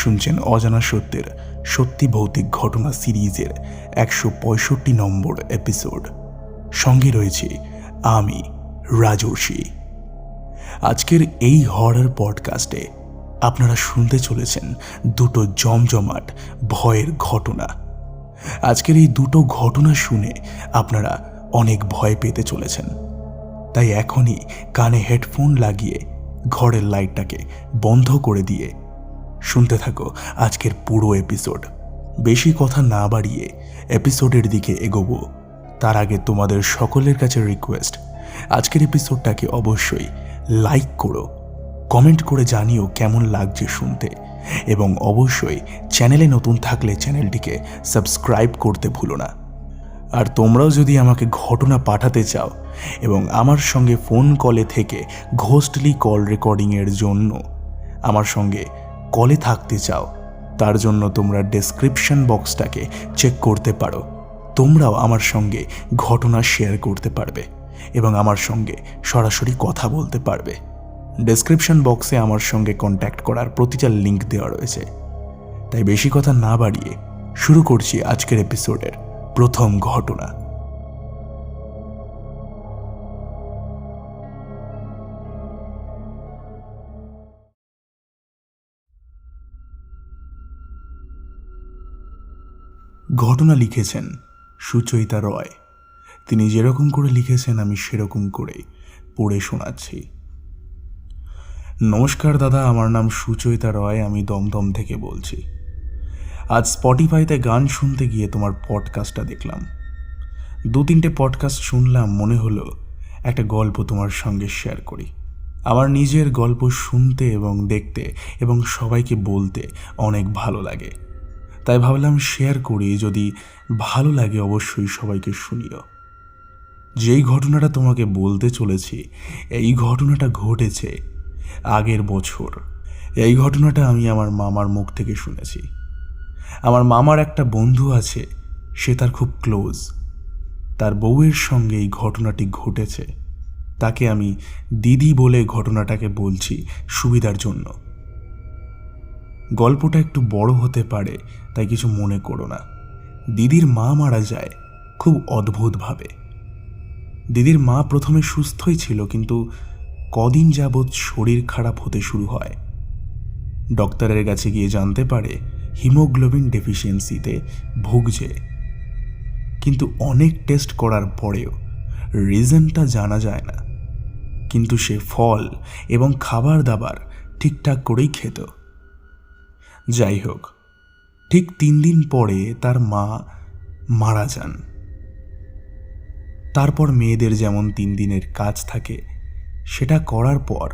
শুনছেন অজানা সত্যের সত্যি ভৌতিক ঘটনা সিরিজের 165 নম্বর এপিসোড। সঙ্গে রয়েছে আমি রাজর্ষি। আজকের এই হরর পডকাস্টে আপনারা শুনতে চলেছেন দুটো জমজমাট ভয়ের ঘটনা। আজকের এই দুটো ঘটনা শুনে আপনারা অনেক ভয় পেতে চলেছেন, তাই এখনই কানে হেডফোন লাগিয়ে ঘরের লাইটটাকে বন্ধ করে দিয়ে শুনতে থাকো আজকের পুরো এপিসোড। বেশি কথা না বাড়িয়ে এপিসোডের দিকে এগোবো তার আগে তোমাদের সকলের কাছে রিকোয়েস্ট, আজকের এপিসোডটাকে অবশ্যই লাইক করো, কমেন্ট করে জানিও কেমন লাগছে শুনতে, এবং অবশ্যই চ্যানেলে নতুন থাকলে চ্যানেলটিকে সাবস্ক্রাইব করতে ভুলো না। আর তোমরাও যদি আমাকে ঘটনা পাঠাতে চাও এবং আমার সঙ্গে ফোন কলে থেকে ঘোস্টলি কল রেকর্ডিংয়ের জন্য আমার সঙ্গে কলে থাকতে চাও, তার জন্য তোমরা ডেসক্রিপশন বক্সটাকে চেক করতে পারো। তোমরাও আমার সঙ্গে ঘটনা শেয়ার করতে পারবে এবং আমার সঙ্গে সরাসরি কথা বলতে পারবে। ডেসক্রিপশন বক্সে আমার সঙ্গে কন্ট্যাক্ট করার প্রতিটা লিঙ্ক দেওয়া রয়েছে। তাই বেশি কথা না বাড়িয়ে শুরু করছি আজকের এপিসোডের প্রথম ঘটনা। ঘটনা লিখেছেন সুচয়িতা রয়। তিনি যেরকম করে লিখেছেন আমি সেরকম করে পড়ে শোনাচ্ছি। নমস্কার দাদা, আমার নাম সুচয়িতা রয়, আমি দমদম থেকে বলছি। আজ স্পটিফাইতে গান শুনতে গিয়ে তোমার পডকাস্টটা দেখলাম। 2-3টে পডকাস্ট শুনলাম, মনে হলো একটা গল্প তোমার সঙ্গে শেয়ার করি। আমার নিজের গল্প শুনতে এবং দেখতে এবং সবাইকে বলতে অনেক ভালো লাগে, তাই ভাবলাম শেয়ার করি। যদি ভালো লাগে অবশ্যই সবাইকে শুনিও। যেই ঘটনাটা তোমাকে বলতে চলেছি, এই ঘটনাটা ঘটেছে আগের বছর। এই ঘটনাটা আমি আমার মামার মুখ থেকে শুনেছি। আমার মামার একটা বন্ধু আছে, সে তার খুব ক্লোজ। তার বউয়ের সঙ্গে এই ঘটনাটি ঘটেছে। তাকে আমি দিদি বলে ঘটনাটাকে বলছি সুবিধার জন্য। গল্পটা একটু বড় হতে পারে, তাই কিছু মনে করো না। দিদির মা মারা যায় খুব অদ্ভুতভাবে। দিদির মা প্রথমে সুস্থই ছিল, কিন্তু কদিন যাবৎ শরীর খারাপ হতে শুরু হয়। ডক্টরের কাছে গিয়ে জানতে পারে হিমোগ্লোবিন ডেফিসিয়েন্সিতে ভুগছে, কিন্তু অনেক টেস্ট করার পরেও রিজনটা জানা যায় না। কিন্তু সে ফল এবং খাবার দাবার ঠিকঠাক করেই খেত। যাই হোক, ঠিক 3 দিন পরে তার মা মারা যান। তারপর মেয়েদের যেমন 3 দিনের কাজ থাকে, সেটা করার পর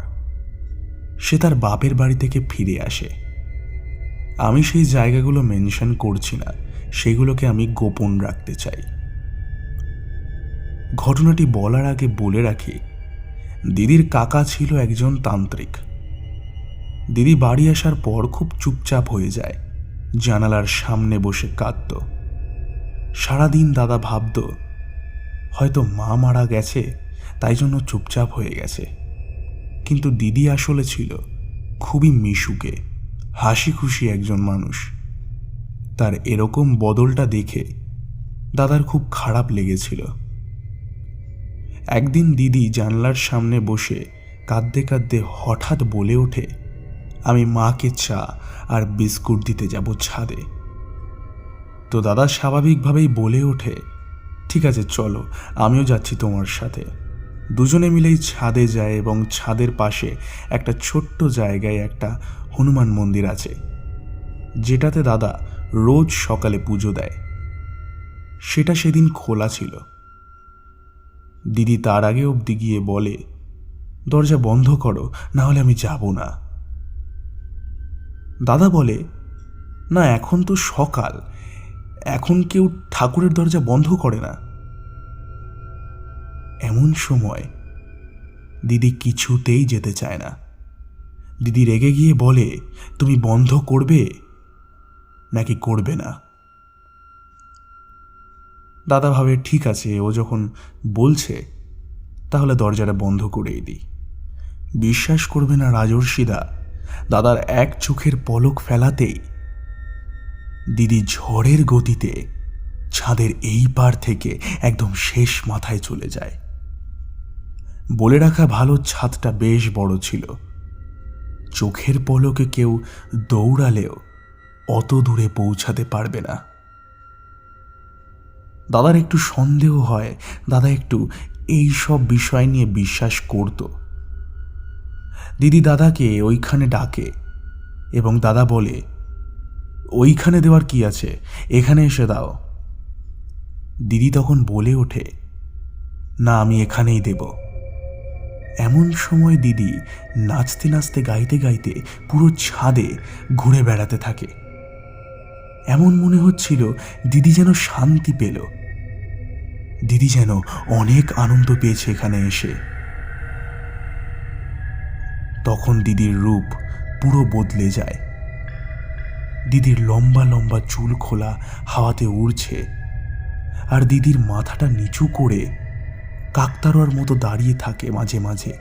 সে তার বাপের বাড়ি থেকে ফিরে আসে। আমি সেই জায়গাগুলো মেনশন করছি না, সেগুলোকে আমি গোপন রাখতে চাই। ঘটনাটি বলার আগে বলে রাখি, দিদির কাকা ছিল একজন তান্ত্রিক। দিদি বাড়ি আসার পর খুব চুপচাপ হয়ে যায়, জানালার সামনে বসে কাঁদত। সারাদিন দাদা ভাবত হয়তো মা মারা গেছে, তাই জন্য চুপচাপ হয়ে গেছে। কিন্তু দিদি আসলে ছিল খুবই মিশুকে, হাসি খুশি একজন মানুষ। তার এরকম বদলটা দেখে দাদার খুব খারাপ লেগেছিল। একদিন দিদি জানলার সামনে বসে কাঁদতে কাঁদতে হঠাৎ বলে ওঠে, আমি মাকে চা আর বিস্কুট দিতে যাব ছাদে। তো দাদা স্বাভাবিকভাবেই বলে ওঠে, ঠিক আছে চলো, আমিও যাচ্ছি তোমার সাথে। দুজনে মিলেই ছাদে যায় এবং ছাদের পাশে একটা ছোট্ট জায়গায় একটা হনুমান মন্দির আছে, যেটাতে দাদা রোজ সকালে পুজো দেয়। সেটা সেদিন খোলা ছিল। দিদি তার আগে অবধি গিয়ে বলে, দরজা বন্ধ করো, না হলে আমি যাব না। দাদা বলে, না এখন তো সকাল, এখন কেউ ঠাকুরের দরজা বন্ধ করে না। এমন সময় দিদি কিছুতেই যেতে চায় না। দিদি রেগে গিয়ে বলে, তুমি বন্ধ করবে নাকি করবে না? দাদা ভাবে ঠিক আছে, ও যখন বলছে তাহলে দরজাটা বন্ধ করেই দিই। বিশ্বাস করবে না রাজর্ষিদা, দাদার এক চোখের পলক ফেলাতেই দিদি ঝড়ের গতিতে ছাদের এই পার থেকে একদম শেষ মাথায় চলে যায়। বলে রাখা ভালো, ছাদটা বেশ বড় ছিল। চোখের পলকে কেউ দৌড়ালেও অত দূরে পৌঁছাতে পারবে না। দাদার একটু সন্দেহ হয়, দাদা একটু এই সব বিষয় নিয়ে বিশ্বাস করত। দিদি দাদাকে ওইখানে ডাকে এবং দাদা বলে, ওইখানে দেওয়ার কি আছে, এখানে এসে দাও। দিদি তখন বলে ওঠে, না, আমি এখানেই দেব। এমন সময় দিদি নাচতে নাচতে গাইতে গাইতে পুরো ছাদে ঘুরে বেড়াতে থাকে। এমন মনে হচ্ছিল দিদি যেন শান্তি পেল, দিদি যেন অনেক আনন্দ পেয়েছে এখানে এসে। তখন দিদির রূপ পুরো বদলে যায়। দিদির লম্বা লম্বা চুল খোলা হাওয়াতে উড়ছে, আর দিদির মাথাটা নিচু করে কাকতাড়ুয়ার মতো দাঁড়িয়ে থাকে, মাঝে মাঝে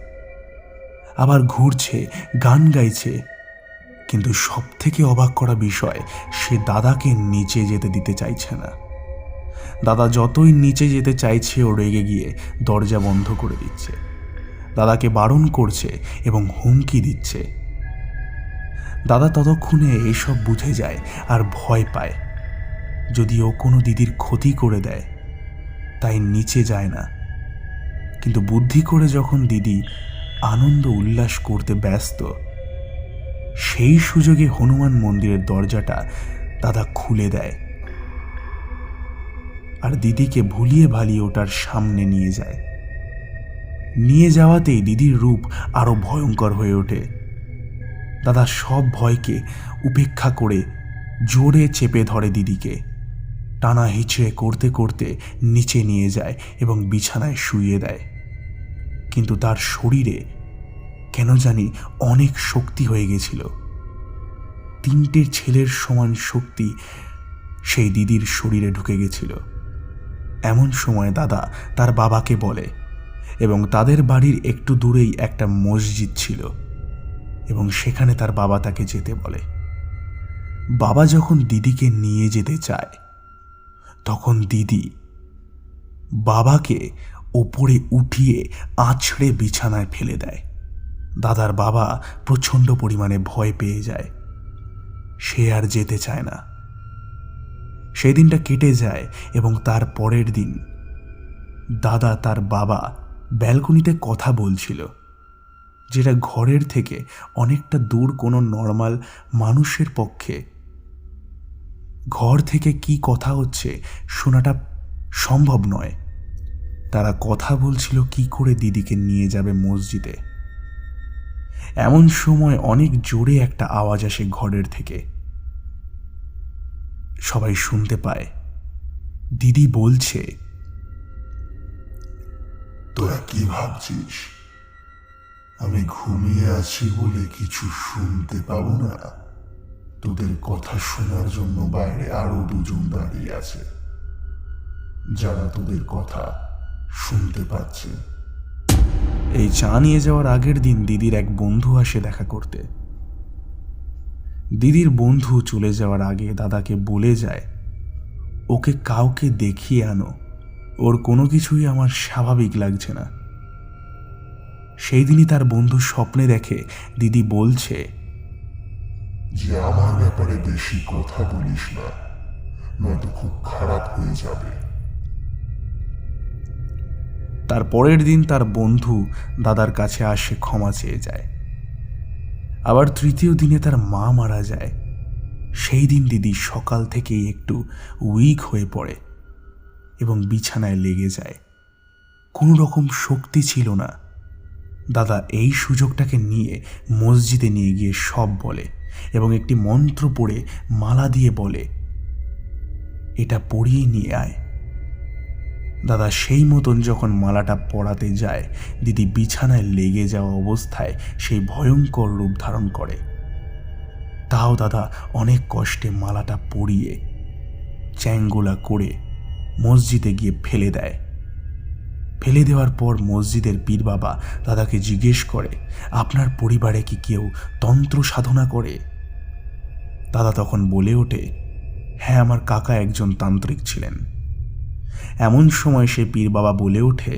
আবার ঘুরছে, গান গাইছে। কিন্তু সব থেকে অবাক করা বিষয়, সে দাদাকে নিচে যেতে দিতে চাইছে না। দাদা যতই নিচে যেতে চাইছে, ও রেগে গিয়ে দরজা বন্ধ করে দিচ্ছে, দাদাকে বারণ করছে এবং হুমকি দিচ্ছে। দাদা ততক্ষণে এসব বুঝে যায় আর ভয় পায়, যদি ও কোনো দিদির ক্ষতি করে দেয়, তাই নিচে যায় না। কিন্তু বুদ্ধি করে যখন দিদি আনন্দ উল্লাস করতে ব্যস্ত, সেই সুযোগে হনুমান মন্দিরের দরজাটা দাদা খুলে দেয় আর দিদিকে ভুলিয়ে ভালিয়ে ওটার সামনে নিয়ে যায়। নিয়ে যাওয়াতেই দিদির রূপ আরো ভয়ঙ্কর হয়ে ওঠে। দাদা সব ভয়কে উপেক্ষা করে জোরে চেপে ধরে দিদিকে, টানা হিচড়ে করতে করতে নিচে নিয়ে যায় এবং বিছানায় শুইয়ে দেয়। কিন্তু তার শরীরে কেন জানি অনেক শক্তি হয়ে গেছিল। 3টে ছেলের সমান শক্তি সেই দিদির শরীরে ঢুকে গেছিল। এমন সময় দাদা তার বাবাকে বলে, এবং তাদের বাড়ির একটু দূরেই একটা মসজিদ ছিল, এবং সেখানে তার বাবা তাকে যেতে বলে। বাবা যখন দিদিকে নিয়ে যেতে চায়, তখন দিদি বাবাকে ওপরে উঠিয়ে আছড়ে বিছানায় ফেলে দেয়। দাদার বাবা প্রচণ্ড পরিমাণে ভয় পেয়ে যায়, সে আর যেতে চায় না। সেই দিনটা কেটে যায় এবং তার পরের দিন দাদা তার বাবা ব্যালকনিতে কথা বলছিল, যেটা ঘরের থেকে অনেকটা দূর। কোনো নর্মাল মানুষের পক্ষে ঘর থেকে কি কথা হচ্ছে শোনাটা সম্ভব নয়। তারা কথা বলছিল কি করে দিদিকে নিয়ে যাবে মসজিদে। এমন সময় অনেক জোরে একটা আওয়াজ আসে ঘরের থেকে। সবাই শুনতে পায় দিদি বলছে, তোরা কি ভাবছিস আমি ঘুমিয়ে আছি বলে কিছু শুনতে পাবো না? তোদের কথা শোনার জন্য বাইরে আরো 2জন দাঁড়িয়ে আছে, যারা তোদের কথা শুনতে পাচ্ছে। এই চা নিয়ে যাওয়ার আগের দিন দিদির এক বন্ধু আসে দেখা করতে। দিদির বন্ধু চলে যাওয়ার আগে দাদাকে বলে যায়, ওকে কাউকে দেখিয়ে আনো, ওর কোনো কিছুই আমার স্বাভাবিক লাগছে না। সেই দিনই তার বন্ধু স্বপ্নে দেখে দিদি বলছে যে আমার ব্যাপারে বেশি কথা বলিস না, নয়তো খুব খারাপ হয়ে যাবে। তার পরের দিন তার বন্ধু দাদার কাছে আসে ক্ষমা চেয়ে যায়। আবার 3য় দিনে তার মা মারা যায়। সেই দিন দিদি সকাল থেকেই একটু উইক হয়ে পড়ে এবং বিছানায় লেগে যায়। কোনো রকম শক্তি ছিল না। দাদা এই সুযোগটাকে নিয়ে মসজিদে নিয়ে গিয়ে সব বলে এবং একটি মন্ত্র পড়ে মালা দিয়ে বলে, এটা পরিয়ে নিয়ে আয়। দাদা সেই মতন যখন মালাটা পরাতে যায়, দিদি বিছানায় লেগে যাওয়া অবস্থায় সেই ভয়ঙ্কর রূপ ধারণ করে। তাও দাদা অনেক কষ্টে মালাটা পরিয়ে চ্যাঙ্গোলা করে মসজিদে গিয়ে ফেলে দেয়। ফেলে দেওয়ার পর মসজিদের পীর বাবা দাদাকে জিজ্ঞেস করে, আপনার পরিবারে কি কেউ তন্ত্র সাধনা করে? দাদা তখন বলে ওঠে, হ্যাঁ, আমার কাকা একজন তান্ত্রিক ছিলেন। এমন সময় সে পীর বাবা বলে ওঠে,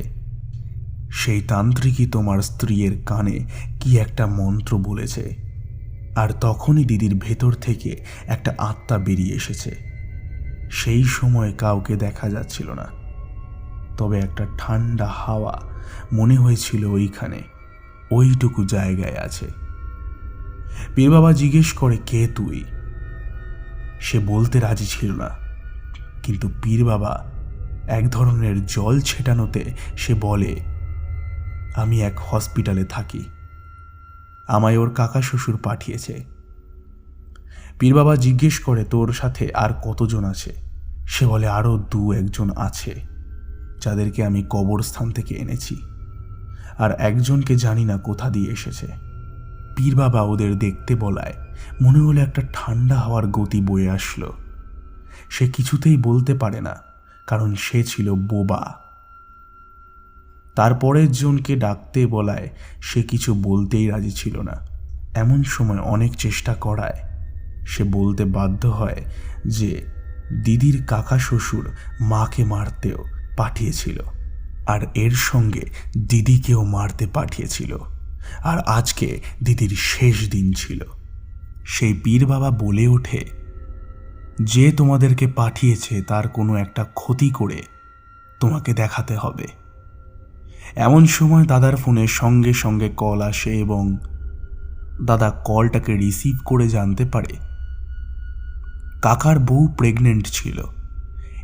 সেই তান্ত্রিকই তোমার স্ত্রীর কানে কি একটা মন্ত্র বলেছে, আর তখনই দিদির ভেতর থেকে একটা আত্মা বেরিয়ে এসেছে। সেই সময় কাউকে দেখা যাচ্ছিল না, তবে একটা ঠান্ডা হাওয়া মনে হয়েছিল ওইখানে, ওইটুকু জায়গায় আছে। পীর বাবা জিজ্ঞেস করে, কে তুই? সে বলতে রাজি ছিল না, কিন্তু পীর বাবা এক ধরনের জল ছেটানোতে সে বলে, আমি এক হসপিটালে থাকি, আমায় ওর কাকা শ্বশুর পাঠিয়েছে। পীর বাবা জিজ্ঞেস করে, তোর সাথে আর কতজন আছে? সে বলে, আরও 2-1 আছে, যাদেরকে আমি কবরস্থান থেকে এনেছি, আর একজনকে জানি না কোথা দিয়ে এসেছে। পীর বাবা ওদের দেখতে বলায় মনে হলো একটা ঠান্ডা হাওয়ার গতি বয়ে আসলো। সে কিছুতেই বলতে পারে না, কারণ সে ছিল বোবা। তারপরের জনকে ডাকতে বলায় সে কিছু বলতেই রাজি ছিল না। এমন সময় অনেক চেষ্টা করায় সে বলতে বাধ্য হয় যে দিদির কাকা শ্বশুর মাকে মারতেও পাঠিয়েছিল, আর এর সঙ্গে দিদিকেও মারতে পাঠিয়েছিল, আর আজকে দিদির শেষ দিন ছিল। সেই পীর বাবা বলে ওঠে, যে তোমাদেরকে পাঠিয়েছে তার কোনো একটা ক্ষতি করে তোমাকে দেখাতে হবে। এমন সময় দাদার ফোনে সঙ্গে সঙ্গে কল আসে এবং দাদা কলটাকে রিসিভ করে জানতে পারে কাকার বউ প্রেগনেন্ট ছিল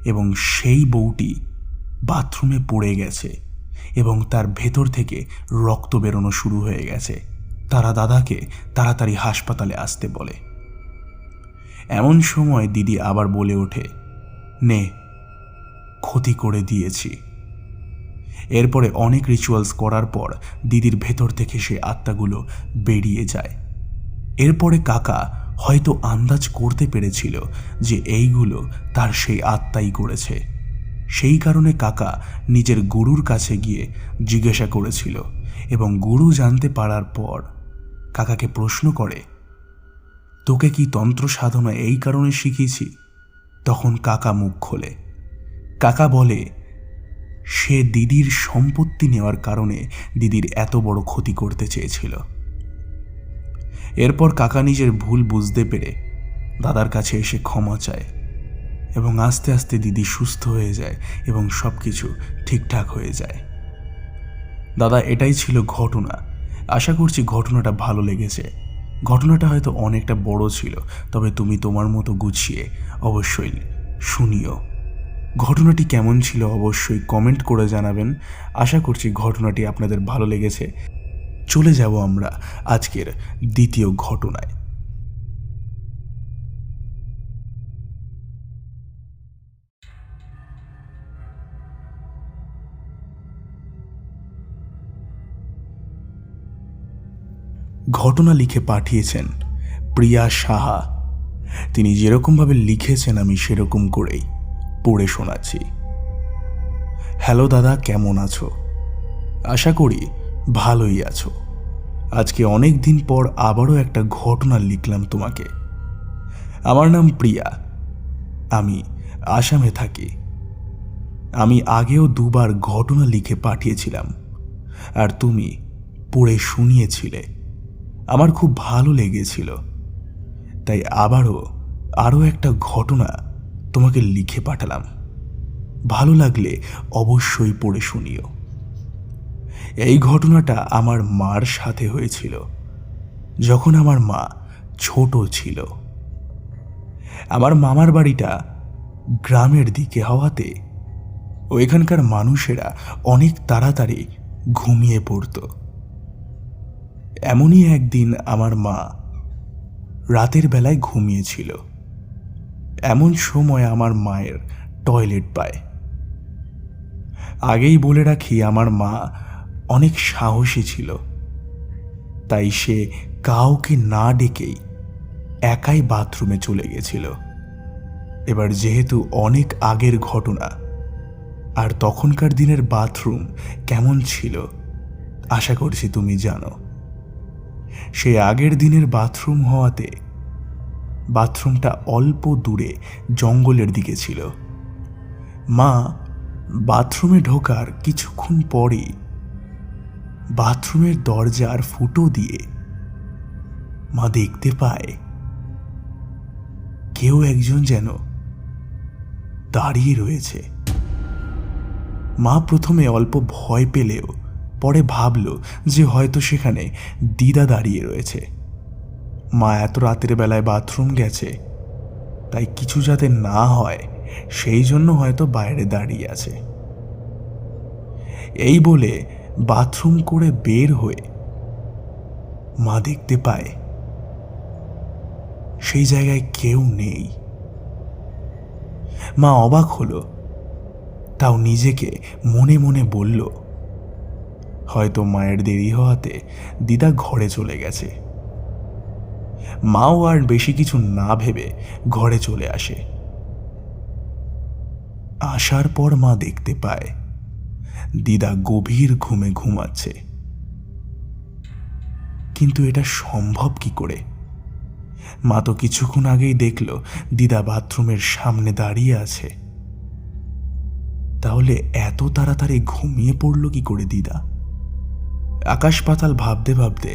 এবং সেই বউটি বাথরুমে পড়ে গেছে এবং তার ভেতর থেকে রক্ত বেরোনো শুরু হয়ে গেছে। তারা দাদাকে তাড়াতাড়ি হাসপাতালে আসতে বলে। এমন সময় দিদি আবার বলে ওঠে, নে, ক্ষতি করে দিয়েছি। এরপরে অনেক রিচুয়ালস করার পর দিদির ভেতর থেকে সে আত্মাগুলো বেরিয়ে যায়। এরপরে কাকা হয়তো আন্দাজ করতে পেরেছিল যে এইগুলো তার সেই আত্মাই করেছে। সেই কারণে কাকা নিজের গুরুর কাছে গিয়ে জিজ্ঞাসা করেছিল এবং গুরু জানতে পারার পর কাকাকে প্রশ্ন করে, তোকে কি তন্ত্র সাধনা এই কারণে শিখিয়েছি? তখন কাকা মুখ খোলে। কাকা বলে, সে দিদির সম্পত্তি নেওয়ার কারণে দিদির এত বড় ক্ষতি করতে চেয়েছিল। এরপর কাকা নিজের ভুল বুঝতে পেরে দাদার কাছে এসে ক্ষমা চায় এবং আস্তে আস্তে দিদি সুস্থ হয়ে যায় এবং সব কিছু ঠিকঠাক হয়ে যায়। দাদা, এটাই ছিল ঘটনা। আশা করছি ঘটনাটা ভালো লেগেছে। ঘটনাটা হয়তো অনেকটা বড় ছিল, তবে তুমি তোমার মতো গুছিয়ে অবশ্যই শুনিও। ঘটনাটি কেমন ছিল অবশ্যই কমেন্ট করে জানাবেন। আশা করছি ঘটনাটি আপনাদের ভালো লেগেছে। চলে যাব আমরা আজকের দ্বিতীয় ঘটনায়। ঘটনা লিখে পাঠিয়েছেন প্রিয়া সাহা। তিনি যেরকমভাবে লিখেছেন আমি সেরকম করেই পড়ে শোনাচ্ছি। হ্যালো দাদা, কেমন আছো? আশা করি ভালোই আছো। আজকে অনেক দিন পর আবারও একটা ঘটনা লিখলাম তোমাকে। আমার নাম প্রিয়া, আমি আসামে থাকি। আমি আগেও 2বার ঘটনা লিখে পাঠিয়েছিলাম আর তুমি পড়ে শুনিয়েছিলে। আমার খুব ভালো লেগেছিল, তাই আরও একটা ঘটনা তোমাকে লিখে পাঠালাম। ভালো লাগলে অবশ্যই পড়ে শুনিও। এই ঘটনাটা আমার মার সাথে হয়েছিল যখন আমার মা ছোট ছিল। আমার মামার বাড়িটা গ্রামের দিকে হওয়াতে ওইখানকার মানুষেরা অনেক তাড়াতাড়ি ঘুমিয়ে পড়ত। এমনই একদিন আমার মা রাতের বেলায় ঘুমিয়েছিল। এমন সময় আমার মায়ের টয়লেট পায়। আগেই বলে রাখি, আমার মা অনেক সাহসী ছিল, তাই সে কাউকে না ডেকেই একাই বাথরুমে চলে গেছিল। এবার যেহেতু অনেক আগের ঘটনা, আর তখনকার দিনের বাথরুম কেমন ছিল আশা করছি তুমি জানো। সেই আগের দিনের বাথরুম হওয়াতে বাথরুমটা অল্প দূরে জঙ্গলের দিকে ছিল। মা বাথরুমে ঢোকার কিছুক্ষণ পরই বাথরুমের দরজার ফুটো দিয়ে মা দেখতে পায় কেউ একজন যেন দাঁড়িয়ে রয়েছে। মা প্রথমে অল্প ভয় পেলেও পরে ভাবল যে হয়তো সেখানে দিদা দাঁড়িয়ে রয়েছে। মা এত রাতের বেলায় বাথরুম গেছে, তাই কিছু যাতে না হয় সেই জন্য হয়তো বাইরে দাঁড়িয়ে আছে। এই বলে বাথরুম করে বের হয়ে মা দেখতে পায় সেই জায়গায় কেউ নেই। মা অবাক হলো, তাও নিজেকে মনে মনে বলল হয়তো মায়ের দেরি হওয়াতে দিদা ঘরে চলে গেছে। মাও আর বেশি কিছু না ভেবে ঘরে চলে আসে। আসার পর মা দেখতে পায় দিদা গভীর ঘুমে ঘুমাচ্ছে। কিন্তু এটা সম্ভব কি করে? মা তো কিছুক্ষণ আগেই দেখল দিদা বাথরুমের সামনে দাঁড়িয়ে আছে। তাহলে এত তাড়াতাড়ি ঘুমিয়ে পড়ল কি করে দিদা? আকাশ পাতাল ভাবতে ভাবতে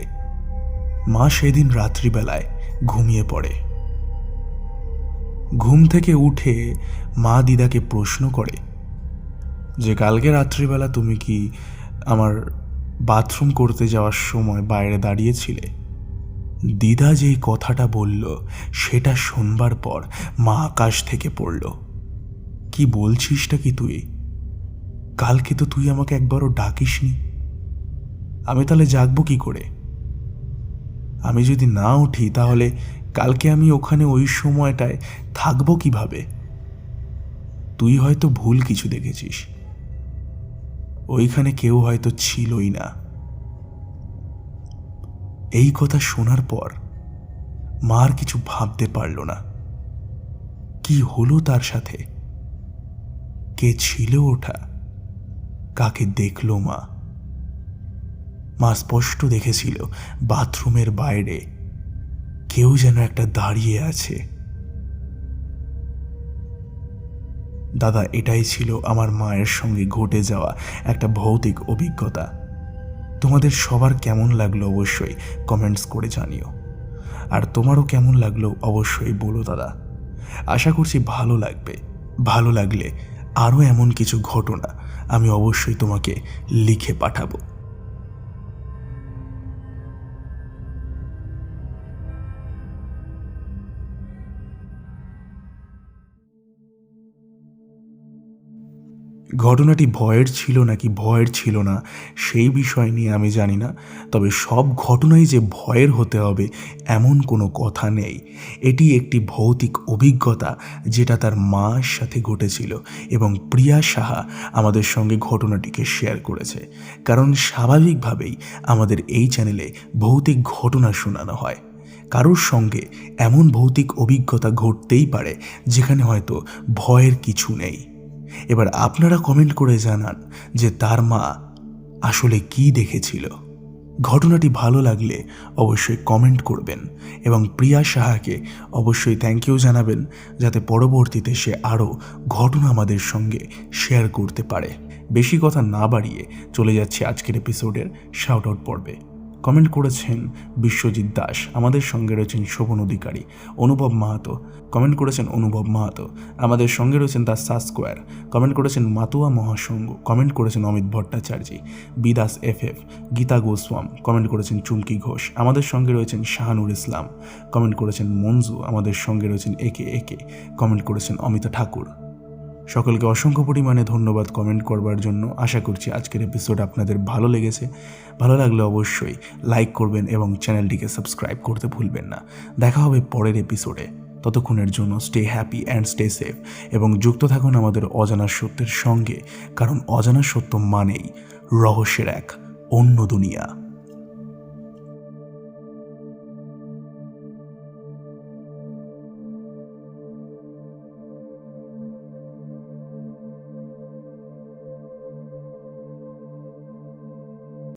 মা সেদিন রাত্রিবেলায় ঘুমিয়ে পড়ে। ঘুম থেকে উঠে মা দিদাকে প্রশ্ন করে যে কালকে রাত্রিবেলা তুমি কি আমার বাথরুম করতে যাওয়ার সময় বাইরে দাঁড়িয়েছিলে? দিদা যেই কথাটা বলল সেটা শুনবার পর মা আকাশ থেকে পড়ল। কি বলছিসটা কি তুই? কালকে তো তুই আমাকে একবারও ডাকিসনি। আমি তাহলে জাগবো কি করে? আমি যদি না উঠি তাহলে কালকে আমি ওখানে ওই সময়টায় থাকবো কিভাবে? তুই হয়তো ভুল কিছু দেখেছিস, ওইখানে কেউ হয়তো ছিলই না। এই কথা শোনার পর মা আর কিছু ভাবতে পারল না। কি হলো তার সাথে? কে ছিল ওটা? কাকে দেখলো মা? মা স্পষ্ট দেখেছিল বাথরুমের বাইরে কেউ যেন একটা দাঁড়িয়ে আছে। দাদা, এটাই ছিল আমার মায়ের সঙ্গে ঘটে যাওয়া একটা ভৌতিক অভিজ্ঞতা। তোমাদের সবার কেমন লাগলো অবশ্যই কমেন্টস করে জানিও। আর তোমারও কেমন লাগলো অবশ্যই বলো দাদা। আশা করছি ভালো লাগবে। ভালো লাগলে আরও এমন কিছু ঘটনা আমি অবশ্যই তোমাকে লিখে পাঠাবো। ঘটনাটি ভয়ের ছিল নাকি ভয়ের ছিল না সেই বিষয় নিয়ে আমি জানি না, তবে সব ঘটনাই যে ভয়ের হতে হবে এমন কোনো কথা নেই। এটি একটি ভৌতিক অভিজ্ঞতা যেটা তার মার সাথে ঘটেছিল এবং প্রিয়া সাহা আমাদের সঙ্গে ঘটনাটিকে শেয়ার করেছে। কারণ স্বাভাবিকভাবেই আমাদের এই চ্যানেলে ভৌতিক ঘটনা শোনানো হয়। কারোর সঙ্গে এমন ভৌতিক অভিজ্ঞতা ঘটতেই পারে যেখানে হয়তো ভয়ের কিছু নেই। এবার আপনারা কমেন্ট করে জানান যে তার মা আসলে কি দেখেছিল। ঘটনাটি ভালো লাগলে অবশ্যই কমেন্ট করবেন এবং প্রিয়া সাহাকে অবশ্যই থ্যাংক ইউ জানাবেন, যাতে পরবর্তীতে সে আরও ঘটনা আমাদের সঙ্গে শেয়ার করতে পারে। বেশি কথা না বাড়িয়ে চলে যাচ্ছে আজকের এপিসোডের শাউট আউট পর্বে। কমেন্ট করেছেন বিশ্বজিৎ দাস, আমাদের সঙ্গে রয়েছেন শোভন অধিকারী, অনুভব মাহাতো কমেন্ট করেছেন অনুভব মাহাতো, আমাদের সঙ্গে রয়েছেন দ্য সাস্কোয়ার কমেন্ট করেছেন মাতুয়া মহাসংঘ, কমেন্ট করেছেন অমিত ভট্টাচার্য, বিদাস এফএফ, গীতা গোস্বাম কমেন্ট করেছেন চুমকি ঘোষ, আমাদের সঙ্গে রয়েছেন শাহানুর ইসলাম কমেন্ট করেছেন মঞ্জু, আমাদের সঙ্গে রয়েছেন একে একে কমেন্ট করেছেন অমিতা ঠাকুর। সকলকে অসংখ্য পরিমাণে ধন্যবাদ কমেন্ট করবার জন্য। আশা করছি আজকের এপিসোড আপনাদের ভালো লেগেছে। ভালো লাগলে অবশ্যই লাইক করবেন এবং চ্যানেলটিকে সাবস্ক্রাইব করতে ভুলবেন না। দেখা হবে পরের এপিসোডে। ততক্ষণের জন্য stay happy and stay safe এবং যুক্ত থাকুন আমাদের অজানা সত্যের সঙ্গে, কারণ অজানা সত্য মানেই রহস্যের এক অন্য দুনিয়া।